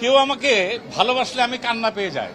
কেউ আমাকে ভালোবাসলে আমি কান্না পেয়ে যাই,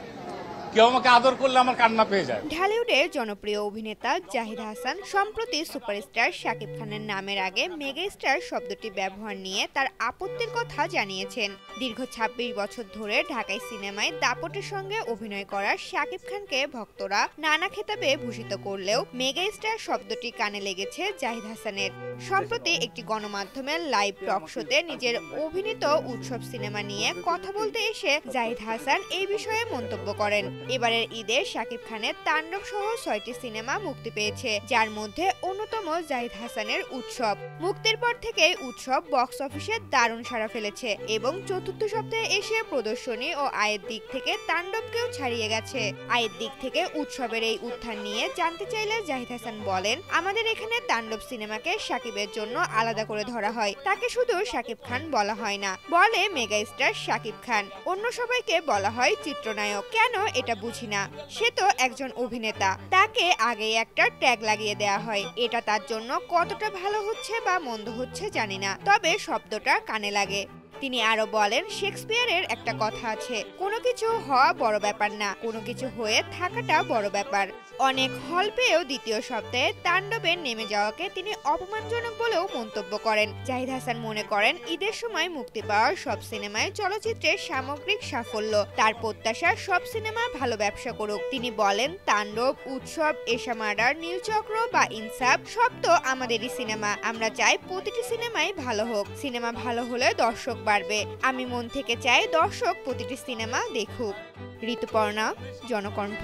কেউ আমাকে আদর করলে আমার কান্না পেয়ে যায়। ঢালিউডের জনপ্রিয় অভিনেতা জাহিদ হাসান সম্প্রতি সুপারস্টার শাকিব খানের নামের আগে মেগা স্টার শব্দটি ব্যবহার নিয়ে তার আপত্তির কথা জানিয়েছেন। দীর্ঘ ২৬ বছর ধরে ঢাকাই সিনেমায় দাপটের সঙ্গে অভিনয় করা শাকিব খানকে ভক্তরা নানা খেতাবে ভূষিত করলেও মেগা স্টার শব্দটি কানে লেগেছে জাহিদ হাসানের। সম্প্রতি একটি গণমাধ্যমের লাইভ টক শোতে নিজের অভিনীত উৎসব সিনেমা নিয়ে কথা বলতে এসে জাহিদ হাসান এই বিষয়ে মন্তব্য করেন। এবারের ঈদে শাকিব খানের তাণ্ডব সহ ৬টি সিনেমা মুক্তি পেয়েছে, যার মধ্যে অন্যতম জাহিদ হাসানের উৎসব। মুক্তির পর থেকে উৎসব বক্স অফিসে দারুণ সাড়া ফেলেছে এবং চতুর্থ সপ্তাহে এসে প্রদর্শনী ও আয়ের দিক থেকে তাণ্ডবকেও ছাড়িয়ে গেছে। আয়ের দিক থেকে উৎসবের এই উত্থান নিয়ে জানতে চাইলে জাহিদ হাসান বলেন, আমাদের এখানে তাণ্ডব সিনেমাকে শাকিবের জন্য আলাদা করে ধরা হয়, তাকে শুধু শাকিব খান বলা হয় না, বলে মেগা স্টার শাকিব খান। অন্য সবাইকে বলা হয় চিত্রনায়ক। কেন এটা বুঝি না, সে তো একজন অভিনেতা, তাকে আগে একটা ট্যাগ লাগিয়ে দেয়া হয়। এটা তার জন্য কতটা ভালো হচ্ছে বা মন্দ হচ্ছে জানি না, তবে শব্দটা কানে লাগে। তিনি আরো বলেন, শেক্সপিয়ারের একটা কথা আছে, কোনো কিছু হওয়া বড় ব্যাপার না, কোনো কিছু হয়ে থাকাটা বড় ব্যাপার। অনেক হল পেয়েও দ্বিতীয় সপ্তাহে তাণ্ডবে নেমে যাওয়াকে তিনি অপমানজনক বলেও মন্তব্য করেন। জাহিদ হাসান মনে করেন, ঈদের সময় মুক্তি পাওয়া সব সিনেমায় চলচ্চিত্রের সামগ্রিক সাফল্য। তার প্রত্যাশা সব সিনেমা ভালো ব্যবসা করুক। তিনি বলেন, তাণ্ডব, উৎসব, এশা মার্ডার, নীলচক্র বা ইনসাফ সব তো আমাদেরই সিনেমা। আমরা চাই প্রতিটি সিনেমাই ভালো হোক। সিনেমা ভালো হলে দর্শক বাড়বে। আমি মন থেকে চাই দর্শক প্রতিটি সিনেমা দেখুক। ঋতুপর্ণা, জনকণ্ঠ।